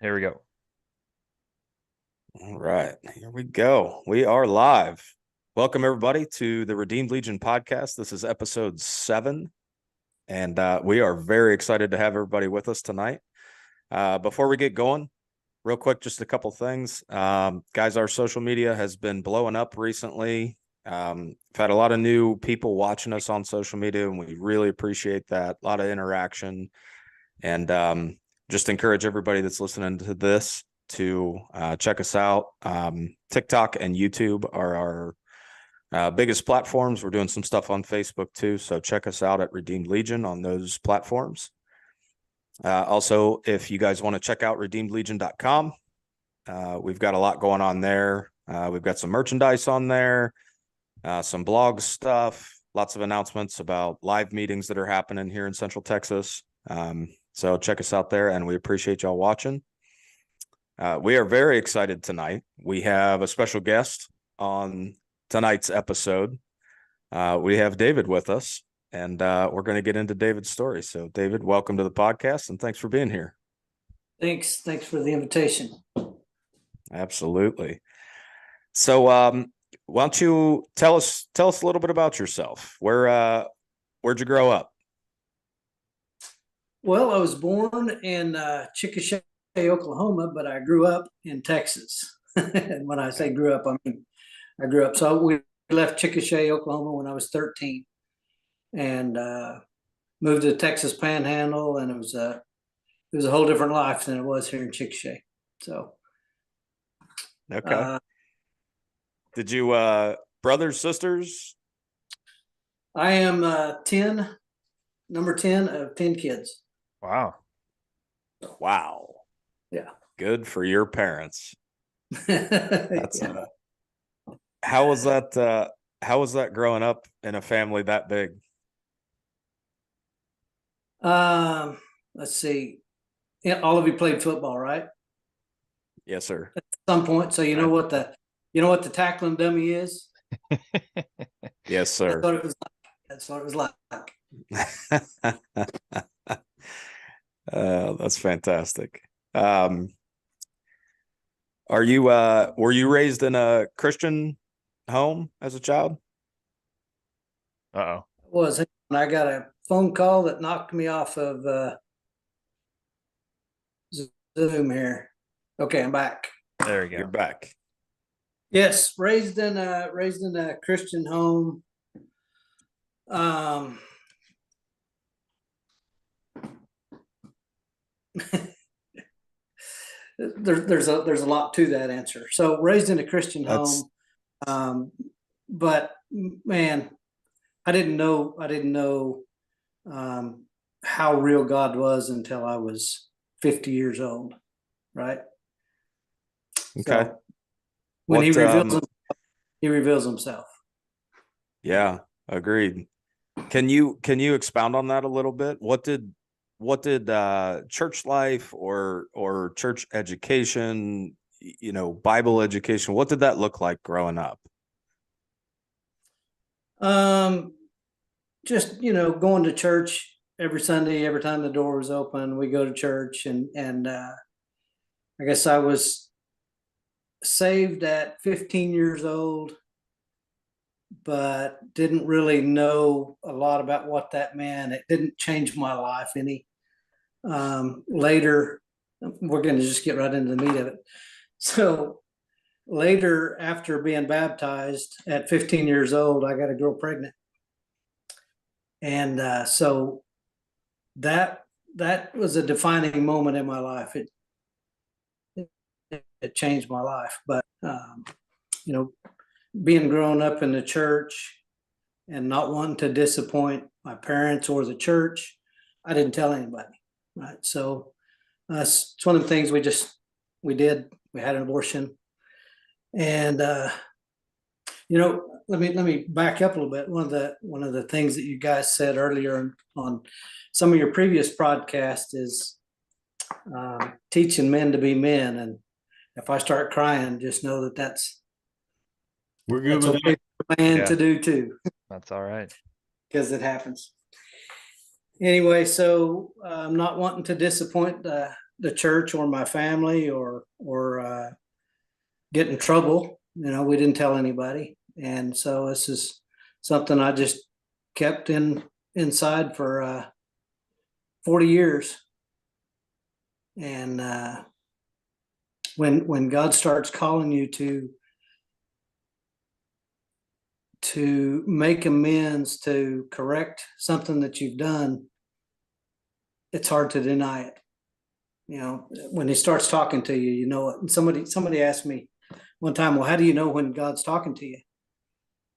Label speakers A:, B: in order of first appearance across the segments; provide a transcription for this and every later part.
A: Here we go.
B: All right, here we go. We are live. Welcome, everybody, to the Redeemed Legion podcast. This is episode 7, and we are very excited to have everybody with us tonight. Before we get going, real quick, just a couple things. Guys, our social media has been blowing up recently. We've had a lot of new people watching us on social media, and we really appreciate that. A lot of interaction. And just encourage everybody that's listening to this to check us out. TikTok and YouTube are our biggest platforms. We're doing some stuff on Facebook too, so check us out at Redeemed Legion on those platforms. Also, if you guys want to check out redeemedlegion.com, we've got a lot going on there. We've got some merchandise on there, some blog stuff, lots of announcements about live meetings that are happening here in Central Texas. So check us out there, and we appreciate y'all watching. We are very excited tonight. We have a special guest on tonight's episode. We have David with us, and we're going to get into David's story. So, David, welcome to the podcast, and thanks for being here.
C: Thanks for the invitation.
B: Absolutely. So, why don't you tell us a little bit about yourself? Where'd you grow up?
C: Well, I was born in Chickasha, Oklahoma, but I grew up in Texas. And when I say grew up, I mean I grew up. So we left Chickasha, Oklahoma when I was 13, and moved to the Texas Panhandle, and it was a whole different life than it was here in Chickasha. So,
B: okay. Did you brothers, sisters?
C: I am number 10 of 10 kids.
A: Wow.
B: Wow.
C: Yeah.
B: Good for your parents. That's
C: Yeah.
B: How was that growing up in a family that big?
C: Let's see. Yeah, all of you played football, right?
B: Yes, sir.
C: At some point. So you know what the tackling dummy is?
B: Yes, sir.
C: That's what it was like.
B: That's fantastic. Were you raised in a Christian home as a child?
A: Uh-oh.
C: Was I got a phone call that knocked me off of Zoom here. Okay, I'm back.
A: There we go.
B: You're back.
C: Yes, raised in a Christian home. There's a lot to that answer. So raised in a Christian home, but man, I didn't know how real God was until I was 50 years old, right?
B: Okay.
C: So when he reveals himself.
B: Yeah, agreed. Can you expound on that a little bit? What did church life or church education, Bible education, what did that look like growing up?
C: Just going to church every Sunday, every time the door was open, we go to church, and I guess I was saved at 15 years old, but didn't really know a lot about what that meant. It didn't change my life any. Later, we're going to just get right into the meat of it. So later, after being baptized at 15 years old, I got a girl pregnant. And so that was a defining moment in my life. It changed my life. But, being grown up in the church and not wanting to disappoint my parents or the church, I didn't tell anybody. Right. So it's one of the things we did. We had an abortion. And, let me back up a little bit. One of the things that you guys said earlier on some of your previous podcasts is teaching men to be men. And if I start crying, just know
A: we're good with
C: okay for a man to do too.
A: That's all right.
C: Because it happens. Anyway, so I'm not wanting to disappoint the church or my family or get in trouble. We didn't tell anybody. And so this is something I just kept inside for 40 years. And when God starts calling you to make amends, to correct something that you've done, it's hard to deny it. When he starts talking to you, you know it. And somebody asked me one time, well, how do you know when God's talking to you?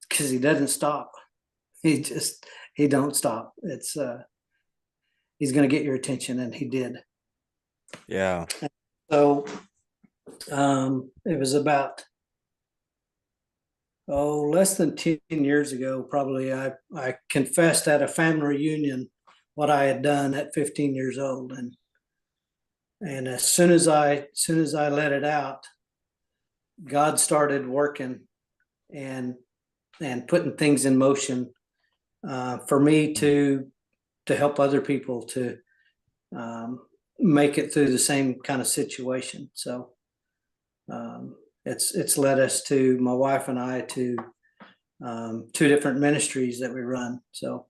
C: Because he doesn't stop. He don't stop. It's he's going to get your attention, and he did.
B: Yeah.
C: So it was about less than 10 years ago, probably. I confessed at a family reunion what I had done at 15 years old, and as soon as I let it out, God started working and putting things in motion for me to help other people to make it through the same kind of situation. So it's led us to, my wife and I, to 2 different ministries that we run. So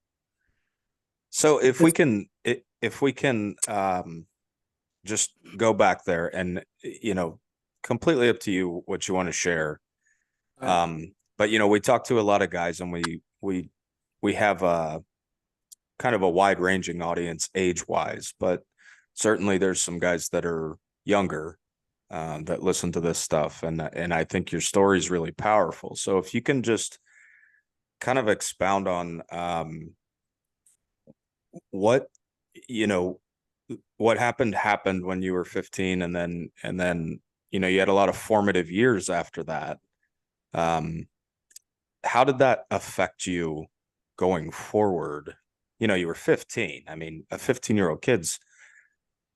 B: if we can just go back there, and completely up to you what you want to share. But we talk to a lot of guys, and we have a kind of a wide ranging audience age wise, but certainly there's some guys that are younger that listen to this stuff, and I think your story is really powerful. So if you can just kind of expound on what happened when you were 15, and then you had a lot of formative years after that. How did that affect you going forward? You were 15. I mean, a 15-year-old kid's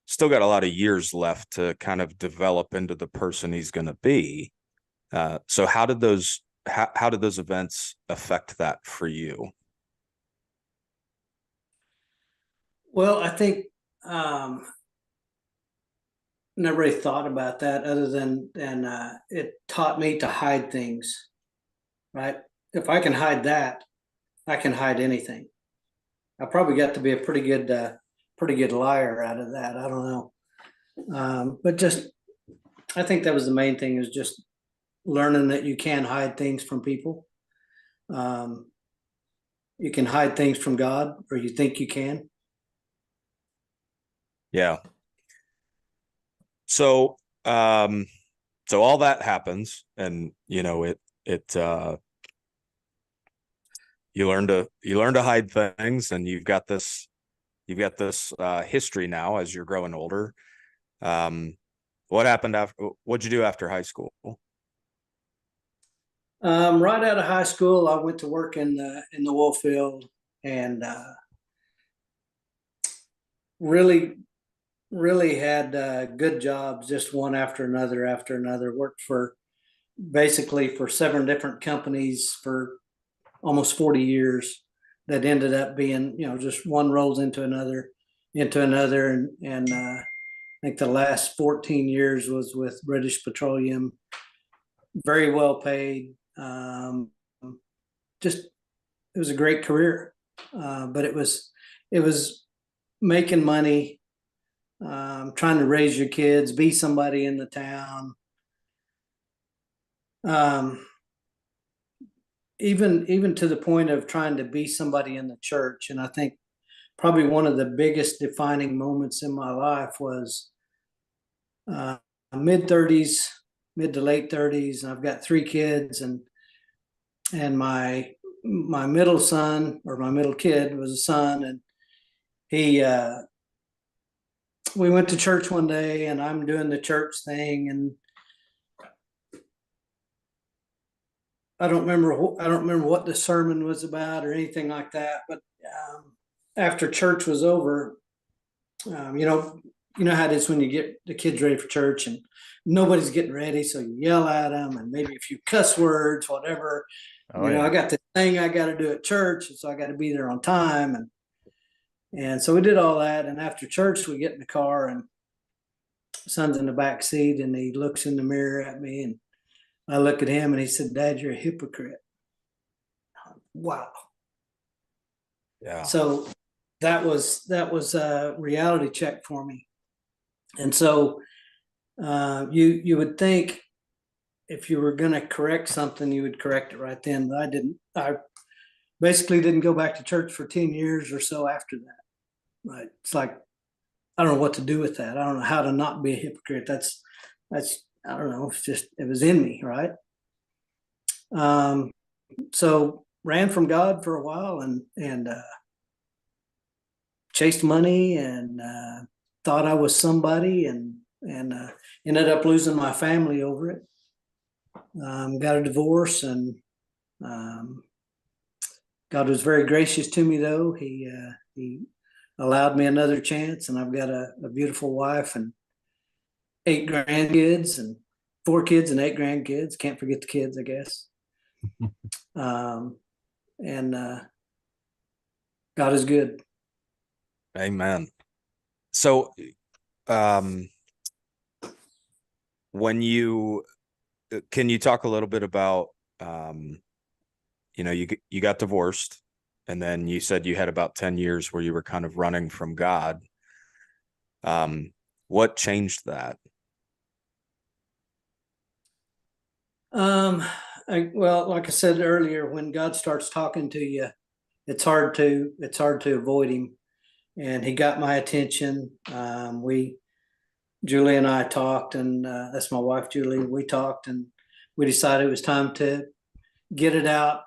B: still got a lot of years left to kind of develop into the person he's going to be. So how did those events affect that for you?
C: Well, I think never really thought about that, other than it taught me to hide things, right? If I can hide that, I can hide anything. I probably got to be a pretty good liar out of that. I don't know. But just, I think that was the main thing, is just learning that you can hide things from people. You can hide things from God, or you think you can.
B: Yeah. So all that happens, and you learn to hide things, and you've got this history now as you're growing older. What happened what'd you do after high school?
C: Right out of high school, I went to work in the oil field, and really had good jobs, just one after another. Worked basically for 7 different companies for almost 40 years. That ended up being, just one rolls into another. And I think the last 14 years was with British Petroleum. Very well paid. It was a great career, but it was making money, trying to raise your kids, be somebody in the town. Even to the point of trying to be somebody in the church. And I think probably one of the biggest defining moments in my life was mid to late 30s, and I've got 3 kids, and my middle son, or my middle kid, was a son, and we went to church one day, and I'm doing the church thing, and I don't remember what the sermon was about or anything like that. But after church was over, you know how it is when you get the kids ready for church and nobody's getting ready, so you yell at them, and maybe a few cuss words, whatever. I got this thing I got to do at church, and so I got to be there on time, and so we did all that. And after church, we get in the car, and son's in the back seat, and he looks in the mirror at me, and I look at him, and he said, "Dad, you're a hypocrite." Wow.
B: Yeah.
C: So that was a reality check for me. And so you would think if you were going to correct something, you would correct it right then, but I didn't. I basically didn't go back to church for 10 years or so after that. Right. It's like, I don't know what to do with that. I don't know how to not be a hypocrite. That's, I don't know. It's just, it was in me. Right. So ran from God for a while and chased money and thought I was somebody and ended up losing my family over it. Got a divorce, and God was very gracious to me, though. He allowed me another chance, and I've got a beautiful wife and 8 grandkids, and 4 kids and 8 grandkids. Can't forget the kids, I guess. And God is good.
B: Amen. So, when can you talk a little bit about, you got divorced, and then you said you had about 10 years where you were kind of running from God. What changed that?
C: Well, like I said earlier, when God starts talking to you, it's hard to avoid him. And he got my attention. Julie and I talked, and that's my wife, Julie. We talked, and we decided it was time to get it out,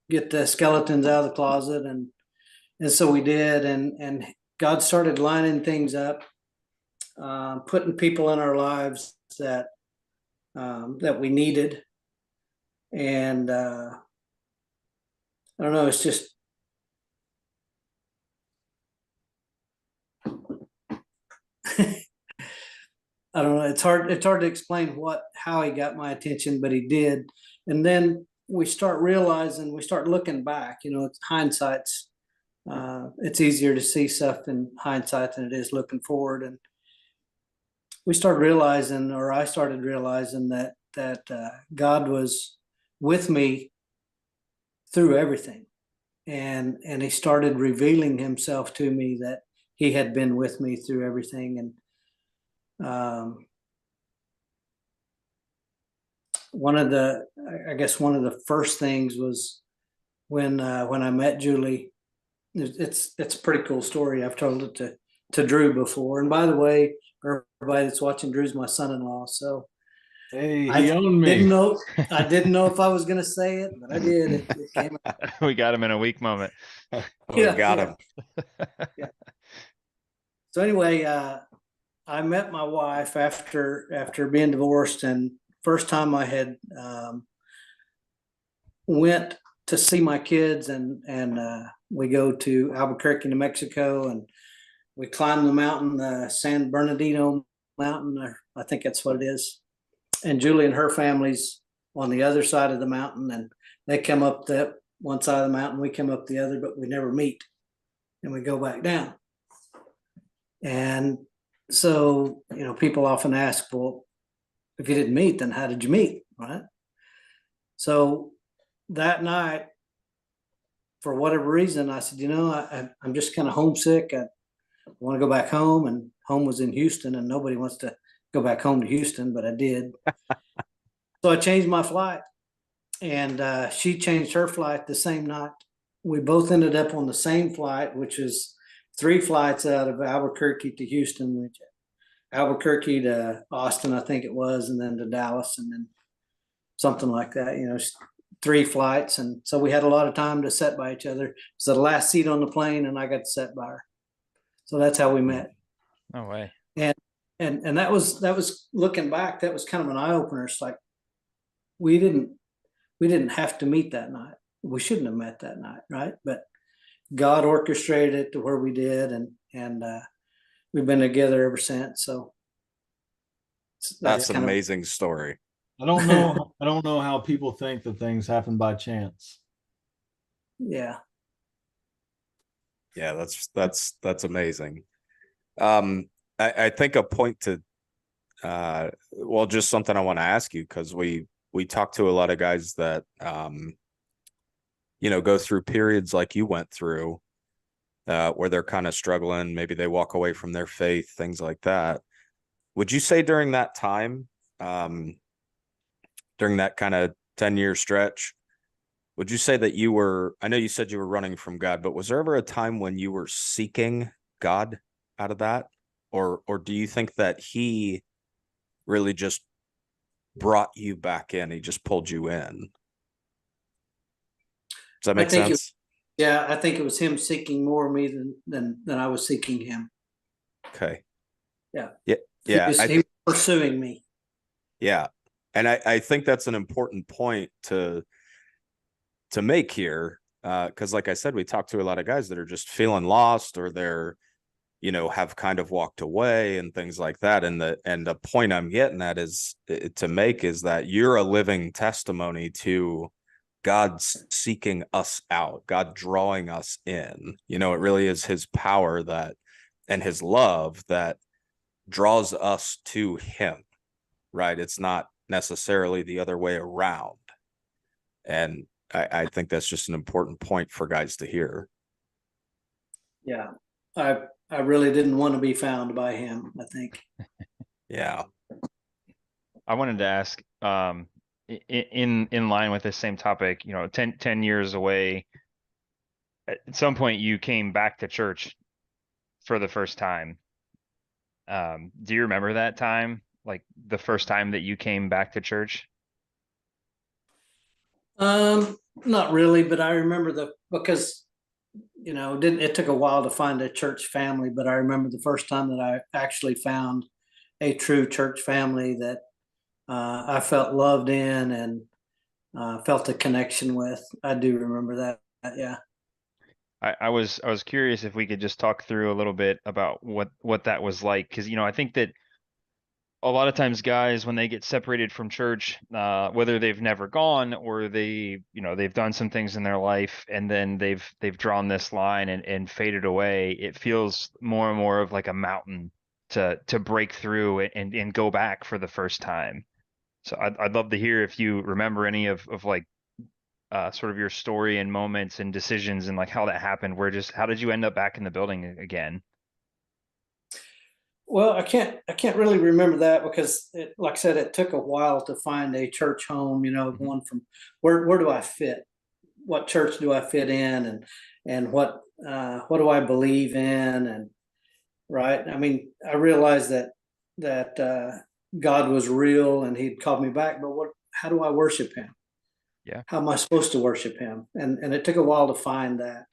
C: get the skeletons out of the closet. And so we did. And God started lining things up, putting people in our lives that we needed. And I don't know, it's just, I don't know. It's hard to explain how he got my attention, but he did. And then we start looking back, it's hindsight's, it's easier to see stuff in hindsight than it is looking forward. And I started realizing that God was with me through everything. And he started revealing himself to me, that he had been with me through everything. And one of the first things was when I met Julie. It's a pretty cool story. I've told it to Drew before. And by the way, everybody that's watching, Drew's my son-in-law. So
A: Hey,
C: I
A: he owned me.
C: didn't know if I was going to say it, but I did. It came out.
A: We got him in a weak moment.
B: We got him.
C: Yeah. So anyway, I met my wife after being divorced, and first time I had went to see my kids, and we go to Albuquerque, New Mexico, and we climb the mountain, the San Bernardino mountain, or I think that's what it is. And Julie and her family's on the other side of the mountain, and they come up that one side of the mountain, we come up the other, but we never meet, and we go back down. And so, people often ask, well, if you didn't meet, then how did you meet? Right. So that night, for whatever reason, I said, I'm just kind of homesick. I want to go back home. And home was in Houston, and nobody wants to go back home to Houston, but I did. So I changed my flight, and she changed her flight the same night. We both ended up on the same flight, which is 3 flights out of Albuquerque to Houston, which Albuquerque to Austin, I think it was, and then to Dallas, and then something like that, 3 flights. And so we had a lot of time to sit by each other. So the last seat on the plane, and I got to sit by her. So that's how we met.
A: No way.
C: And that was looking back, that was kind of an eye opener. It's like, we didn't have to meet that night. We shouldn't have met that night. Right. But God orchestrated it to where we did. And we've been together ever since. So
B: that's an amazing story.
D: I don't know how people think that things happen by chance.
B: Yeah, that's amazing. I think a point to, well, just something I want to ask you, because we talk to a lot of guys that, go through periods like you went through, where they're kind of struggling. Maybe they walk away from their faith, things like that. Would you say during that time, during that kind of 10-year stretch, would you say that I know you said you were running from God, but was there ever a time when you were seeking God out of that? Or do you think that he really just brought you back in? He just pulled you in. Does that make sense?
C: Yeah, I think it was him seeking more of me than I was seeking him.
B: Okay.
C: Yeah.
B: Yeah. Yeah.
C: He was pursuing me.
B: Yeah. And I think that's an important point to make here. Because like I said, we talk to a lot of guys that are just feeling lost, or they're, have kind of walked away and things like that. And the point I'm getting at is that you're a living testimony to God seeking us out, God drawing us in. It really is his power and his love that draws us to him, right? It's not necessarily the other way around. And I think that's just an important point for guys to hear.
C: Yeah. I really didn't want to be found by him, I think.
B: Yeah.
A: I wanted to ask, in line with this same topic, 10 years away, at some point you came back to church for the first time. Do you remember that time? Like the first time that you came back to church?
C: Not really, but I remember because it took a while to find a church family, but I remember the first time that I actually found a true church family that I felt loved in and felt a connection with. I do remember that. Yeah.
A: I was curious if we could just talk through a little bit about what that was like, because I think that a lot of times guys, when they get separated from church, whether they've never gone or they've done some things in their life and then they've drawn this line and faded away, it feels more and more of like a mountain to break through and go back for the first time. So I'd love to hear if you remember any of like sort of your story and moments and decisions and like how that happened. How did you end up back in the building again?
C: Well, I can't really remember that because like I said, it took a while to find a church home, going from where do I fit? What church do I fit in? And what do I believe in? And right. I mean, I realized that God was real and he'd called me back, but how do I worship him?
A: Yeah.
C: How am I supposed to worship him? And it took a while to find that.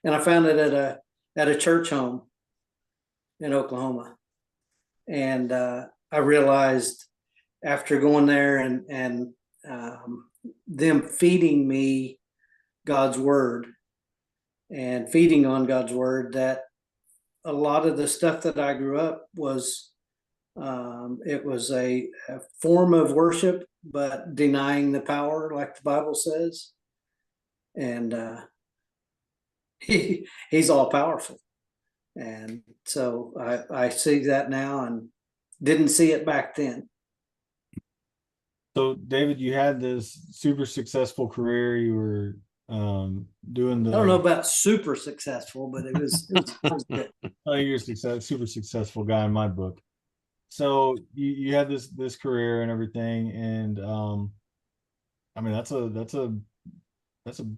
C: And I found it at a church home in Oklahoma. And I realized after going there and them feeding me God's word and feeding on God's word, that a lot of the stuff that I grew up was it was a form of worship, but denying the power, like the Bible says. And he's all powerful. And so I see that now and didn't see it back then.
D: So David, you had this super successful career. You were doing
C: I don't know about super successful, but it was good.
D: Oh, you're super successful guy in my book. So you had this career and everything, and I mean that's a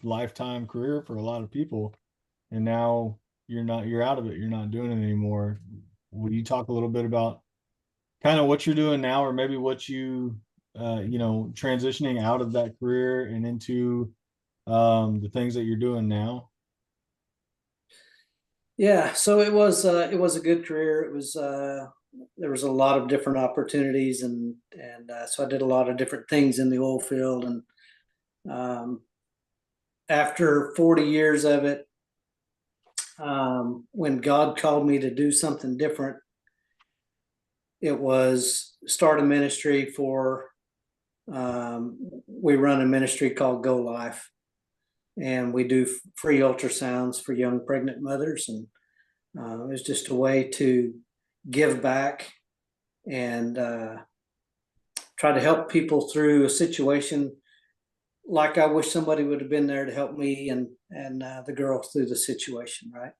D: lifetime career for a lot of people, and now you're out of it. You're not doing it anymore. Will you talk a little bit about kind of what you're doing now, or maybe what transitioning out of that career and into the things that you're doing now?
C: Yeah, so it was a good career. It was there was a lot of different opportunities, and so I did a lot of different things in the oil field. And after 40 years of it, when God called me to do something different, it was start a ministry for. We run a ministry called GoLife, and we do free ultrasounds for young pregnant mothers, and it was just a way to give back and try to help people through a situation like I wish somebody would have been there to help me and the girl through the situation, right?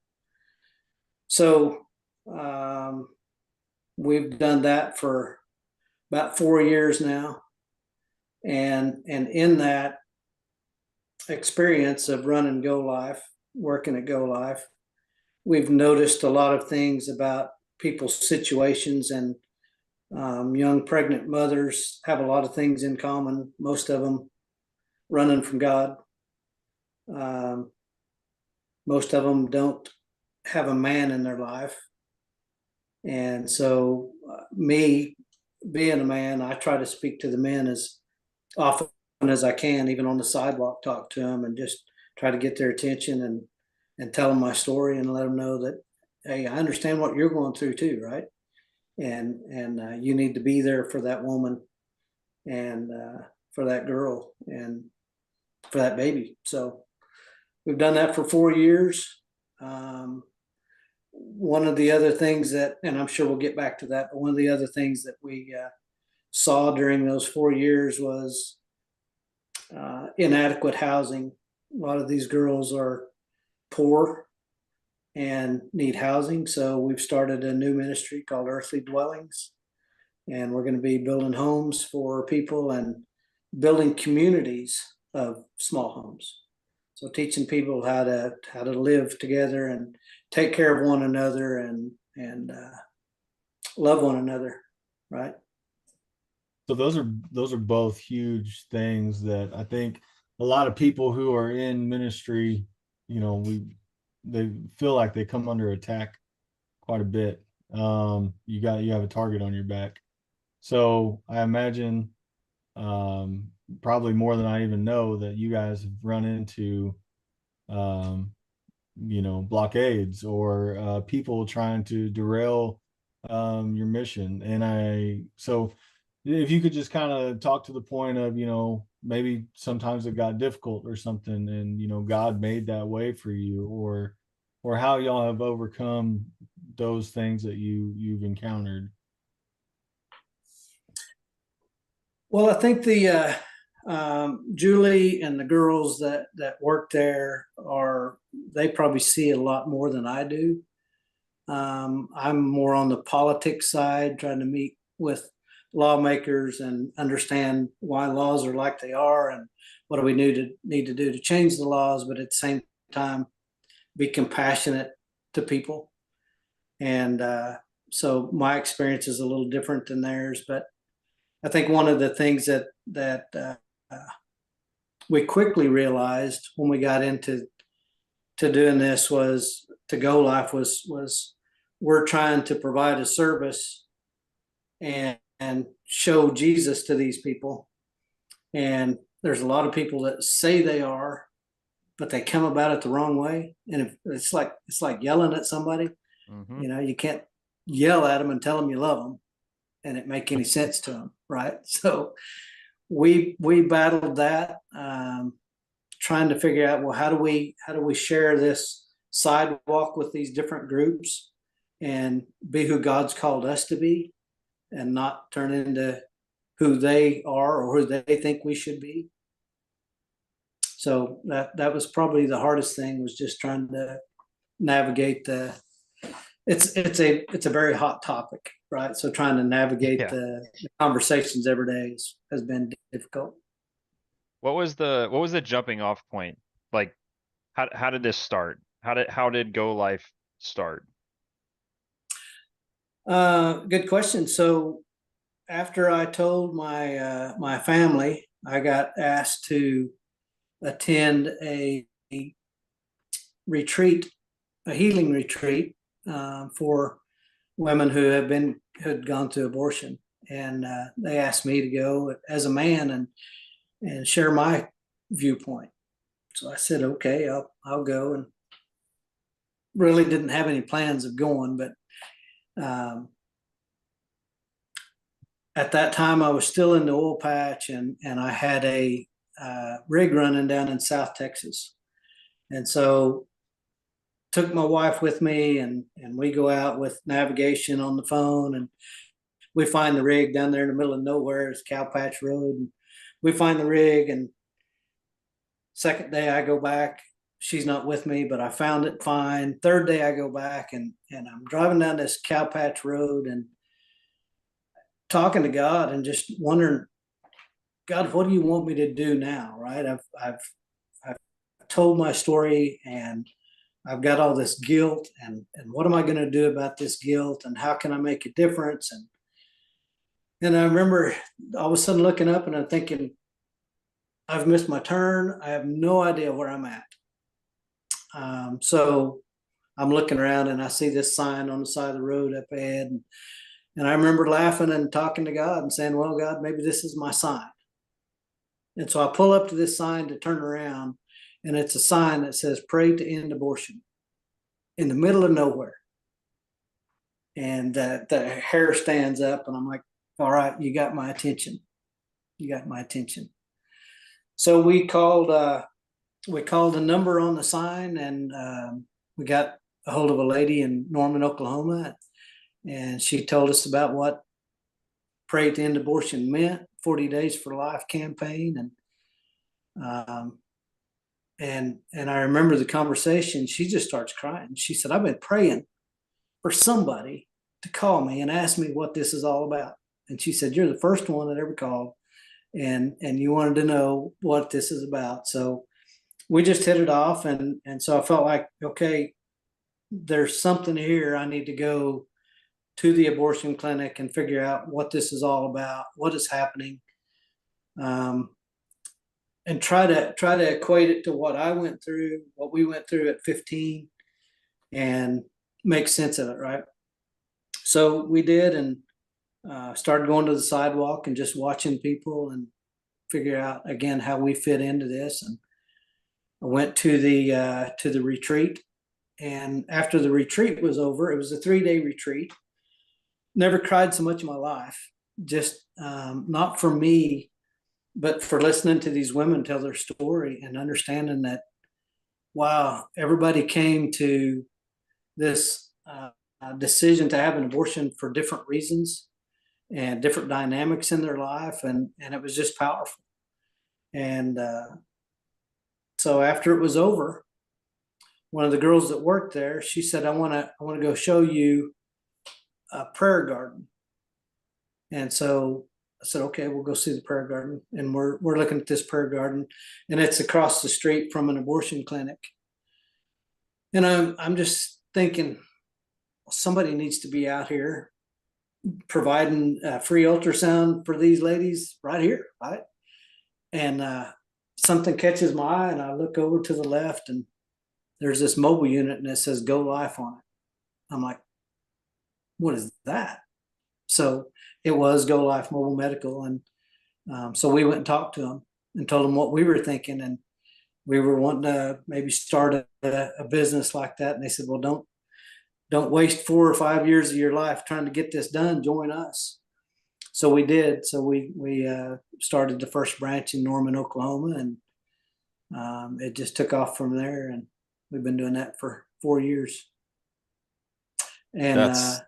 C: So we've done that for about 4 years now, and in that experience of running GoLife, working at GoLife, we've noticed a lot of things about people's situations, and young pregnant mothers have a lot of things in common. Most of them running from God. Most of them don't have a man in their life. And so me being a man, I try to speak to the men as often as I can, even on the sidewalk, talk to them and just try to get their attention and tell them my story and let them know that, hey, I understand what you're going through too, right? And you need to be there for that woman and for that girl and for that baby. So we've done that for 4 years. One of the other things that, and I'm sure we'll get back to that, but one of the other things that we saw during those 4 years was inadequate housing. A lot of these girls are poor and need housing. So we've started a new ministry called EarthlyDwellings, and we're going to be building homes for people and building communities of small homes. So teaching people how to live together and take care of one another and love one another, right?
D: So those are both huge things that I think a lot of people who are in ministry, they feel like they come under attack quite a bit. You have a target on your back. So I imagine probably more than I even know that you guys have run into blockades or people trying to derail your mission. So if you could just kind of talk to the point of, maybe sometimes it got difficult or something and, God made that way for you, or how y'all have overcome those things that you've encountered.
C: Well, I think the Julie and the girls that work there they probably see a lot more than I do. I'm more on the politics side, trying to meet with lawmakers and understand why laws are like they are and what do we need to do to change the laws, but at the same time be compassionate to people. And so my experience is a little different than theirs, but I think one of the things that we quickly realized when we got into doing this was to GoLife was we're trying to provide a service and show Jesus to these people. And there's a lot of people that say they are, but they come about it the wrong way. And it's like yelling at somebody.
A: Mm-hmm.
C: You can't yell at them and tell them you love them and it make any sense to them, right? So we battled that, trying to figure out, well, how do we share this sidewalk with these different groups and be who God's called us to be and not turn into who they are or who they think we should be. So that was probably the hardest thing, was just trying to navigate it's a very hot topic, right? So trying to navigate the conversations every day has been difficult.
A: What was the jumping off point? Like, how did this start? How did GoLife start?
C: Good question. So after I told my my family, I got asked to attend a retreat, a healing retreat for women who had gone through abortion, and they asked me to go as a man and share my viewpoint. So I said, okay, I'll go, and really didn't have any plans of going, but at that time I was still in the oil patch, and I had a rig running down in South Texas. And so took my wife with me, and we go out with navigation on the phone, and we find the rig down there in the middle of nowhere. It's Cow Patch Road, and we find the rig. And second day I go back, she's not with me, but I found it fine. Third day I go back, and I'm driving down this Cow Patch Road and talking to God and just wondering, God, what do you want me to do now? Right? I've told my story, and I've got all this guilt, and what am I going to do about this guilt, and how can I make a difference? And I remember all of a sudden looking up, and I'm thinking, I've missed my turn. I have no idea where I'm at. So I'm looking around, and I see this sign on the side of the road up ahead. And I remember laughing and talking to God and saying, well, God, maybe this is my sign. And so I pull up to this sign to turn around, and it's a sign that says, pray to end abortion, in the middle of nowhere. And the hair stands up, and I'm like, all right, you got my attention. You got my attention. So we called a number on the sign, and we got a hold of a lady in Norman, Oklahoma, and she told us about what Pray to End Abortion meant, 40 Days for Life campaign. And I remember the conversation. She just starts crying. She said, I've been praying for somebody to call me and ask me what this is all about. And she said, you're the first one that ever called, and you wanted to know what this is about. So we just hit it off. And so I felt like, okay, there's something here. I need to go to the abortion clinic and figure out what this is all about, what is happening, and try to equate it to what I went through, what we went through at 15, and make sense of it, right? So we did, and started going to the sidewalk and just watching people and figure out again how we fit into this. And I went to the retreat, and after the retreat was over, it was a 3-day retreat. Never cried so much in my life, just not for me, but for listening to these women tell their story and understanding that, wow, everybody came to this decision to have an abortion for different reasons and different dynamics in their life, and it was just powerful. And so after it was over, one of the girls that worked there, she said, I want to go show you a prayer garden. And so I said, okay, we'll go see the prayer garden. And we're looking at this prayer garden, and it's across the street from an abortion clinic. And I'm just thinking, somebody needs to be out here providing free ultrasound for these ladies right here, right? And something catches my eye, and I look over to the left, and there's this mobile unit, and it says GoLife on it. I'm like, what is that? So it was GoLife Mobile Medical. And so we went and talked to them and told them what we were thinking. And we were wanting to maybe start a business like that. And they said, well, don't waste 4 or 5 years of your life trying to get this done. Join us. So we did. So we started the first branch in Norman, Oklahoma, and it just took off from there. And we've been doing that for 4 years. And
B: That's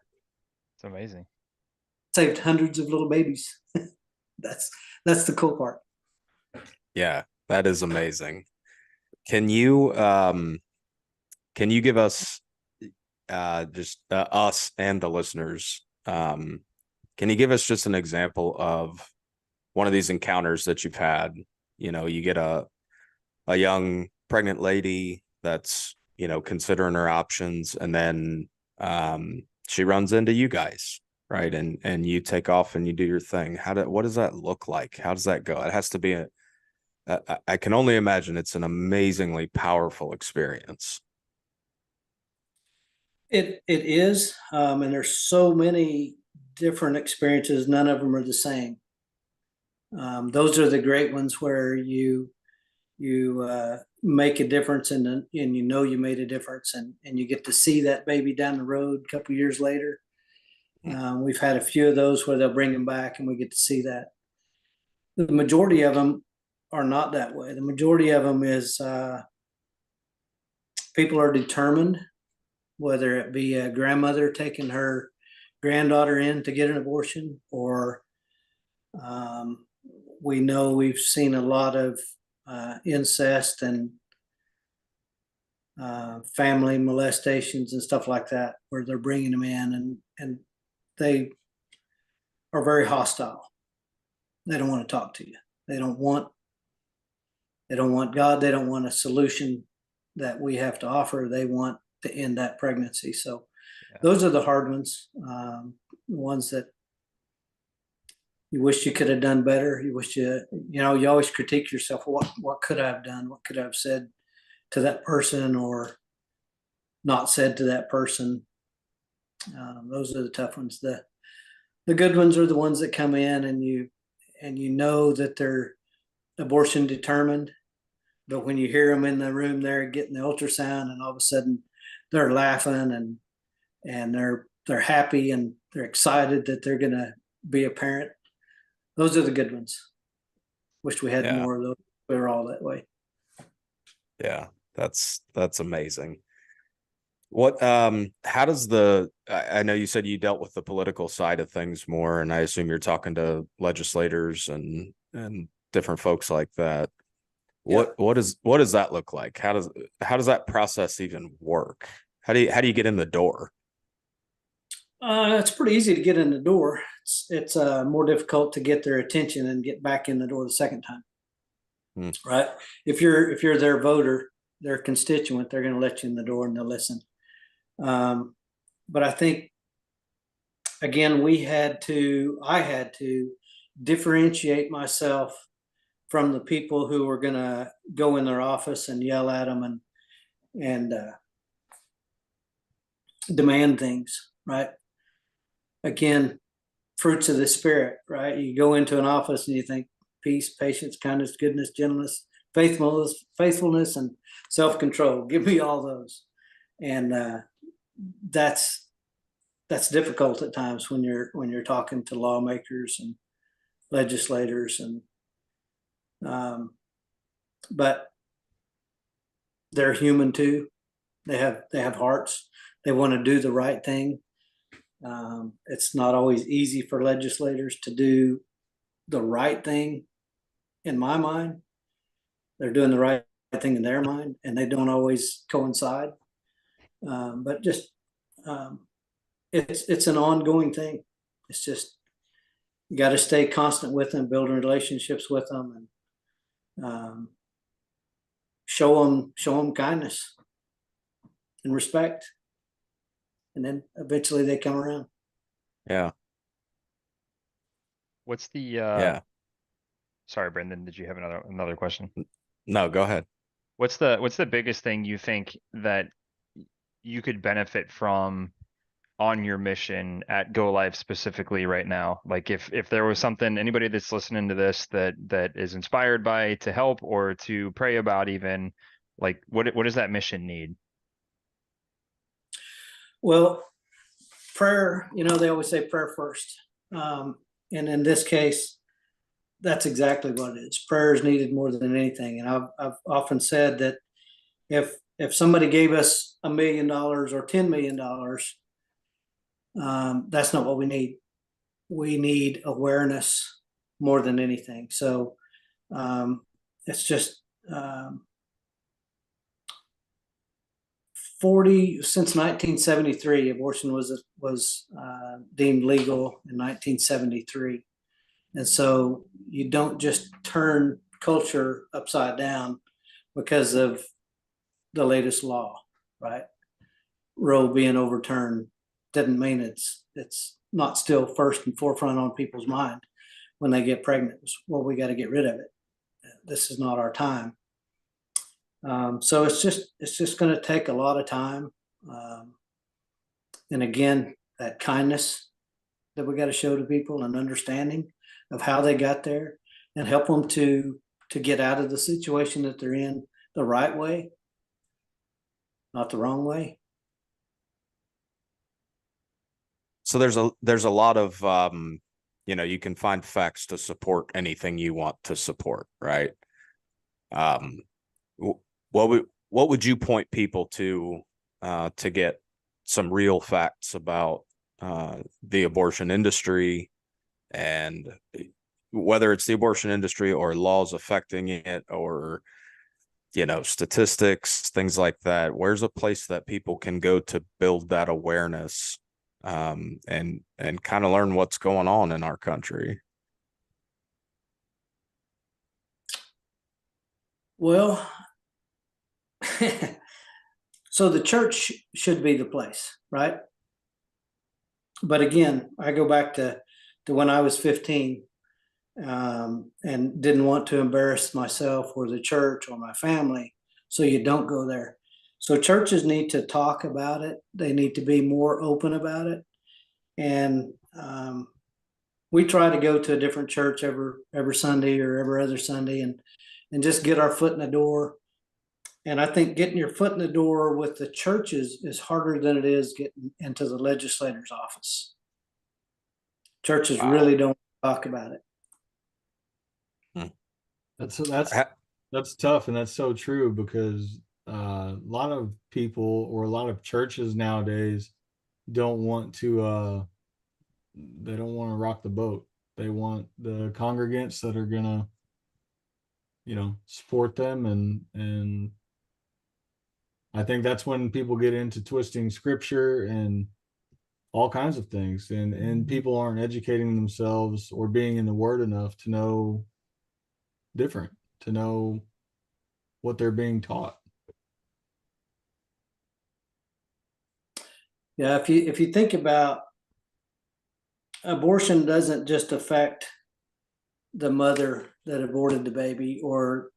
A: It's amazing.
C: saved hundreds of little babies. That's the cool part.
B: Yeah, that is amazing. Can you give us just us and the listeners, can you give us just an example of one of these encounters that you've had? You know, you get a young pregnant lady that's, you know, considering her options, and then she runs into you guys, right? And you take off and you do your thing. What does that look like? How does that go? It has to be I can only imagine it's an amazingly powerful experience.
C: It is, and there's so many different experiences. None of them are the same. Those are the great ones where you make a difference, and you know you made a difference, and you get to see that baby down the road a couple of years later. We've had a few of those where they'll bring them back, and we get to see that. The majority of them are not that way. The majority of them is people are determined whether it be a grandmother taking her granddaughter in to get an abortion, or we know we've seen a lot of incest and family molestations and stuff like that, where they're bringing them in and they are very hostile. They don't want to talk to you. They don't want God. They don't want a solution that we have to offer. They want to end that pregnancy. So those are the hard ones, ones that you wish you could have done better. You wish you always critique yourself. What could I have done? What could I have said to that person or not said to that person? Those are the tough ones. The good ones are the ones that come in and you know that they're abortion determined, but when you hear them in the room there getting the ultrasound, and all of a sudden they're laughing and they're happy and they're excited that they're going to be a parent. Those are the good ones. Wish we had more of those. We were all that way.
B: Yeah, that's amazing. What how does I know you said you dealt with the political side of things more, and I assume you're talking to legislators and different folks like that. What does that look like? How does that process even work? How do you get in the door?
C: It's pretty easy to get in the door. It's more difficult to get their attention and get back in the door the second time. Right? If you're their voter, their constituent, they're going to let you in the door and they'll listen. But I think, again, I had to differentiate myself from the people who were going to go in their office and yell at them and demand things, right? Again, fruits of the Spirit, right? You go into an office and you think peace, patience, kindness, goodness, gentleness, faithfulness, and self-control. Give me all those. And that's difficult at times when you're talking to lawmakers and legislators, and but they're human too. They have hearts. They want to do the right thing. It's not always easy for legislators to do the right thing. In my mind, they're doing the right thing in their mind, and they don't always coincide. But just it's an ongoing thing. It's just you got to stay constant with them, building relationships with them, and show them kindness and respect, and then eventually they come around.
A: What's the sorry, Brendan, did you have another question?
B: No, go ahead.
A: What's the biggest thing you think that you could benefit from on your mission at GoLife specifically right now? Like if there was something, anybody that's listening to this that is inspired by to help or to pray about, even, like what does that mission need?
C: Well, prayer, they always say prayer first. And in this case, that's exactly what it is. Prayer is needed more than anything. And I've often said that if somebody gave us $1 million or $10 million, that's not what we need. We need awareness more than anything. So it's just since 1973, abortion was deemed legal in 1973. And so you don't just turn culture upside down because of the latest law, right? Roe being overturned doesn't mean it's not still first and forefront on people's mind when they get pregnant. Well, we got to get rid of it. This is not our time. So it's just going to take a lot of time. And again, that kindness that we got to show to people, and understanding of how they got there, and help them to get out of the situation that they're in the right way, not the wrong way.
B: So there's a lot of you can find facts to support anything you want to support, right? What would you point people to get some real facts about the abortion industry, and whether it's the abortion industry or laws affecting it, or statistics, things like that. Where's a place that people can go to build that awareness, and kind of learn what's going on in our country?
C: Well, so the church should be the place, right? But again, I go back to when I was 15, and didn't want to embarrass myself or the church or my family. So you don't go there. So churches need to talk about it. They need to be more open about it. And we try to go to a different church every Sunday or every other Sunday, and just get our foot in the door. And I think getting your foot in the door with the churches is harder than it is getting into the legislator's office. Churches really don't talk about it.
D: That's tough, and that's so true, because a lot of people or a lot of churches nowadays don't want to they don't want to rock the boat. They want the congregants that are gonna support them, and I think that's when people get into twisting scripture and all kinds of things, and people aren't educating themselves or being in the word enough to know different, to know what they're being taught.
C: Yeah, if you think about, abortion doesn't just affect the mother that aborted the baby or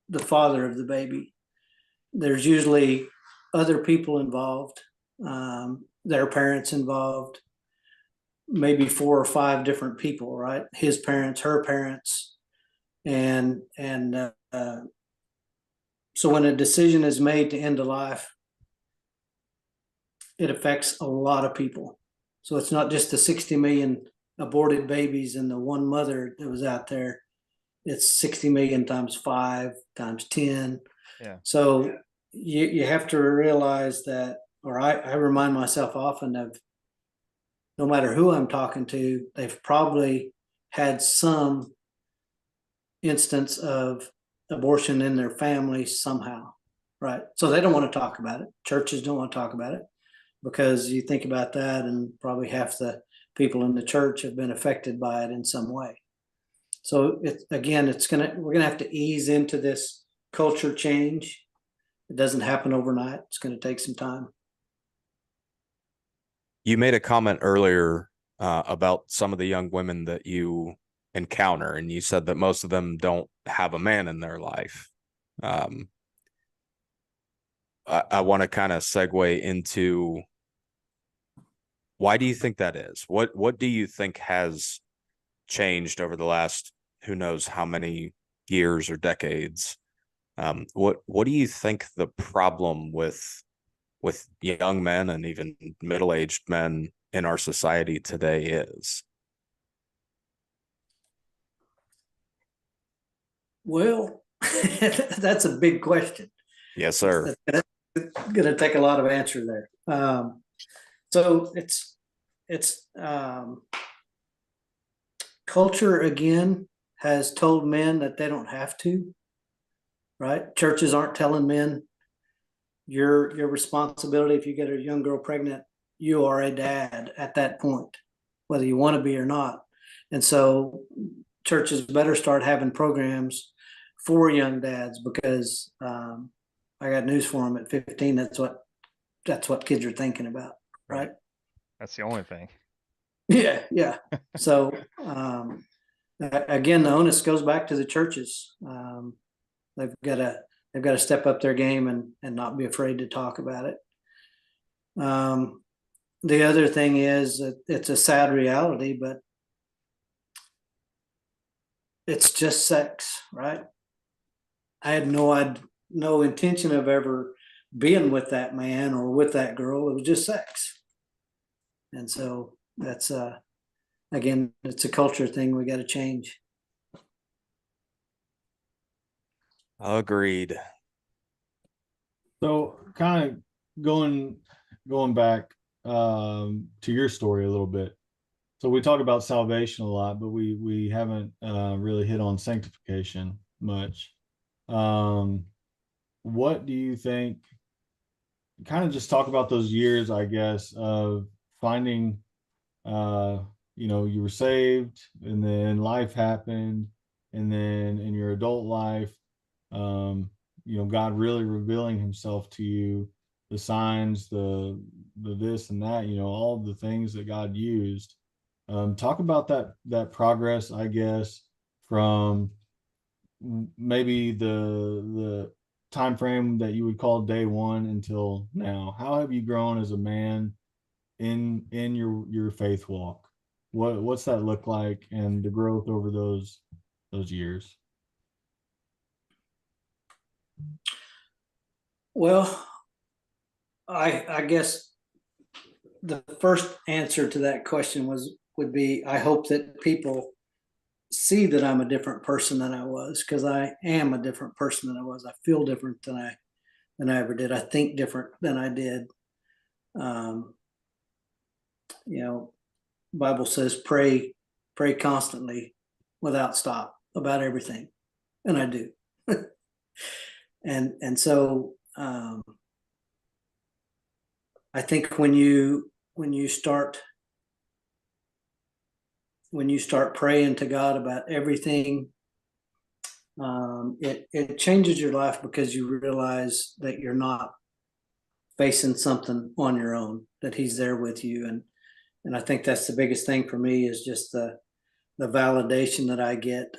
C: the father of the baby. There's usually other people involved, their parents involved, maybe 4 or 5 different people, right? His parents, her parents, and so when a decision is made to end a life, it affects a lot of people. So it's not just the 60 million aborted babies and the one mother that was out there. It's 60 million times 5 times 10.
A: Yeah.
C: So you have to realize that, or I remind myself often of, no matter who I'm talking to, they've probably had some instance of abortion in their family somehow, right? So they don't want to talk about it. Churches don't want to talk about it, because you think about that, and probably half the people in the church have been affected by it in some way. So we're gonna have to ease into this culture change. It doesn't happen overnight. It's going to take some time.
B: You made a comment earlier about some of the young women that you encounter, and you said that most of them don't have a man in their life. I want to kind of segue into, why do you think that is? What do you think has changed over the last who knows how many years or decades? What do you think the problem with young men and even middle-aged men in our society today is?
C: Well, that's a big question.
B: Yes, sir.
C: It's going to take a lot of answer there. So it's culture again has told men that they don't have to, right? Churches aren't telling men, your responsibility, if you get a young girl pregnant, you are a dad at that point, whether you want to be or not. And so churches better start having programs for young dads, because I got news for them. At 15, that's what kids are thinking about, right?
A: That's the only thing.
C: Yeah. So again, the onus goes back to the churches. They've got to step up their game and not be afraid to talk about it. The other thing is that it's a sad reality, but it's just sex, right? I had no intention of ever being with that man or with that girl. It was just sex. And so that's again, it's a culture thing we got to change.
B: Agreed.
D: So kind of going back to your story a little bit. So we talk about salvation a lot, but we haven't really hit on sanctification much. What do you think? Kind of just talk about those years, I guess, of finding, you were saved, and then life happened, and then in your adult life, God really revealing Himself to you, the signs, the this and that, all the things that God used. Talk about that progress, I guess, from maybe the time frame that you would call day one until now. How have you grown as a man in your faith walk? What's that look like, and the growth over those years?
C: Well, I guess the first answer to that question would be, I hope that people see that I'm a different person than I was, because I am a different person than I was. I feel different than I ever did. I think different than I did. Bible says pray constantly without stop about everything, and I do. and so I think when you start praying to God about everything, it changes your life, because you realize that you're not facing something on your own, that He's there with you. And I think that's the biggest thing for me, is just the validation that I get.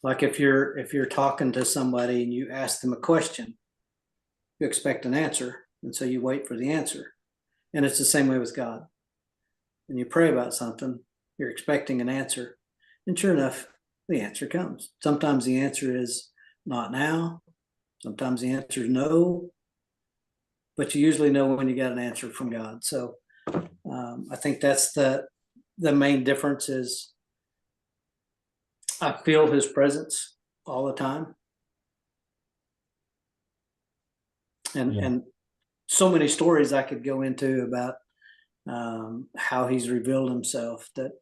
C: Like if you're talking to somebody and you ask them a question, you expect an answer, and so you wait for the answer. And it's the same way with God. When you pray about something, you're expecting an answer, and sure enough, the answer comes. Sometimes the answer is not now. Sometimes the answer is no. But you usually know when you got an answer from God. So I think that's the main difference, is I feel His presence all the time. And so many stories I could go into about how He's revealed Himself, that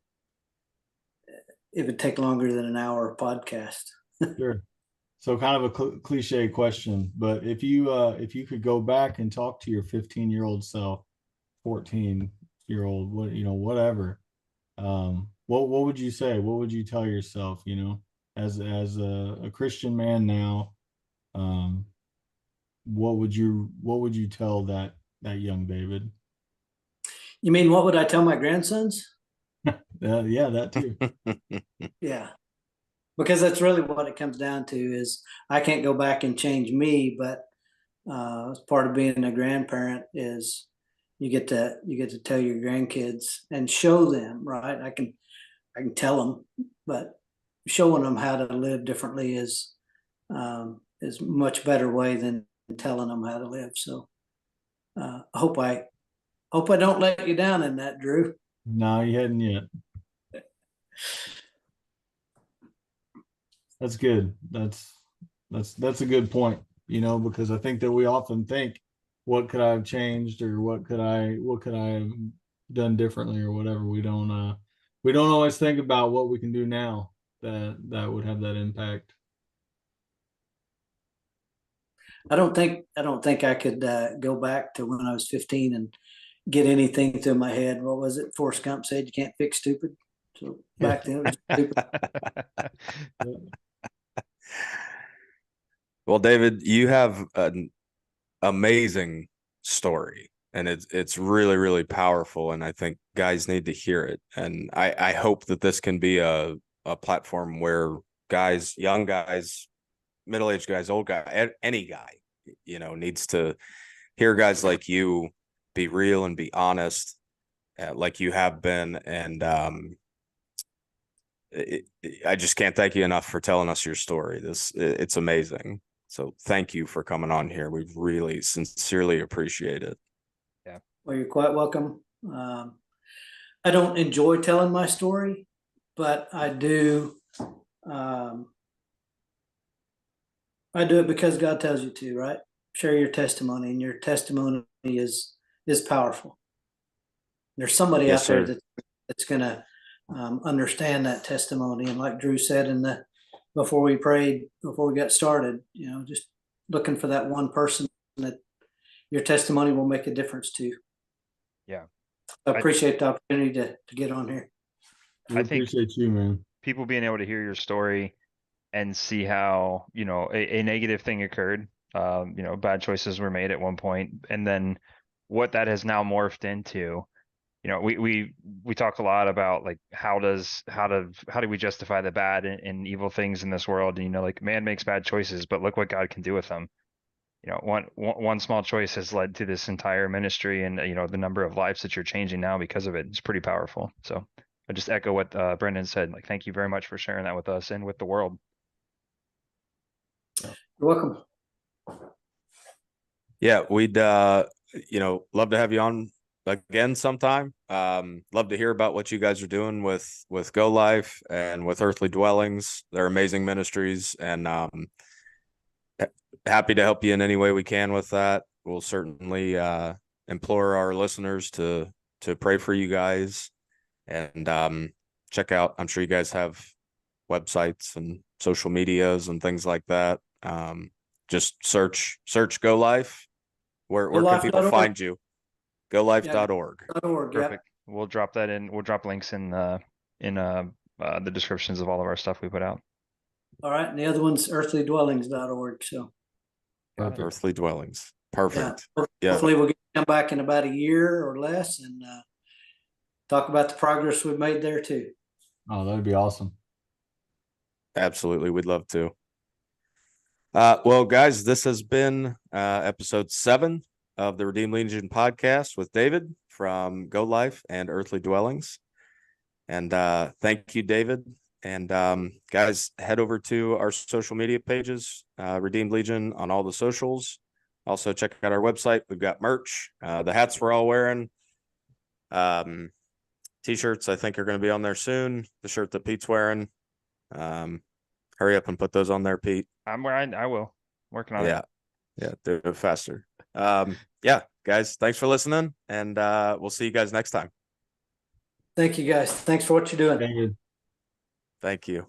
C: it would take longer than an hour podcast.
D: Sure. So kind of a cliche question, but if you could go back and talk to your 15-year-old self, 14-year-old, whatever, what would you say? What would you tell yourself, as a Christian man now? What would you tell that young David?
C: You mean, what would I tell my grandsons?
D: Yeah, that too.
C: Yeah. Because that's really what it comes down to, is I can't go back and change me, but as part of being a grandparent is you get to tell your grandkids and show them, right? I can tell them, but showing them how to live differently is much better way than telling them how to live. So I hope I don't let you down in that, Drew.
D: No, you hadn't yet. That's good. That's a good point, because I think that we often think, what could I have changed, or what could I have done differently, or whatever. We don't always think about what we can do now that would have that impact.
C: I don't think I could go back to when I was 15 and get anything through my head. What was it? Forrest Gump said, "You can't fix stupid." So back then it was stupid.
B: Well, David, you have an amazing story, and it's really, really powerful, and I think guys need to hear it. And I hope that this can be a platform where guys, young guys, middle-aged guys, old guy, any guy, needs to hear guys like you be real and be honest, like you have been. And I just can't thank you enough for telling us your story. It's amazing. So thank you for coming on here. We really sincerely appreciate it.
A: Yeah.
C: Well, you're quite welcome. I don't enjoy telling my story, but I do. I do it because God tells you to, right? Share your testimony, and your testimony is powerful. There's somebody
B: Yes,
C: out there
B: sir.
C: that's going to understand that testimony. And like Drew said before we prayed, before we got started, just looking for that one person that your testimony will make a difference to.
A: Yeah.
C: I appreciate the opportunity to get on here.
D: We
A: I think
D: appreciate you, man.
A: people being able to hear your story and see how, a negative thing occurred, bad choices were made at one point, and then what that has now morphed into. We talk a lot about like how do we justify the bad and evil things in this world, and like man makes bad choices, but look what God can do with them. One small choice has led to this entire ministry, and the number of lives that you're changing now because of it is pretty powerful. So I just echo what Brendan said. Like, thank you very much for sharing that with us and with the world.
C: You're welcome.
B: Yeah, we'd love to have you on again sometime. Love to hear about what you guys are doing with GoLife and with Earthly Dwellings. They're amazing ministries, and happy to help you in any way we can with that. We'll certainly implore our listeners to pray for you guys, and check out. I'm sure you guys have websites and social medias and things like that. Just search GoLife. Where can people find you? GoLife.org.
A: Perfect. Yep. We'll drop that in. We'll drop links in the descriptions of all of our stuff we put out.
C: All right. And the other one's EarthlyDwellings.org. So
B: Earthly Dwellings. Perfect.
C: Yeah. Hopefully we'll come back in about a year or less and talk about the progress we've made there too.
D: Oh, that'd be awesome.
B: Absolutely. We'd love to. Well, guys, this has been episode 7 of the Redeemed Legion podcast with David from GoLife and Earthly Dwellings. And thank you, David. And guys, head over to our social media pages, Redeemed Legion on all the socials. Also check out our website. We've got merch. The hats we're all wearing. T-shirts, I think, are going to be on there soon. The shirt that Pete's wearing. Hurry up and put those on there, Pete.
A: I will. Working on it.
B: Yeah, do it faster. Yeah, guys, thanks for listening, and we'll see you guys next time.
C: Thank you, guys. Thanks for what you're doing.
B: Thank you.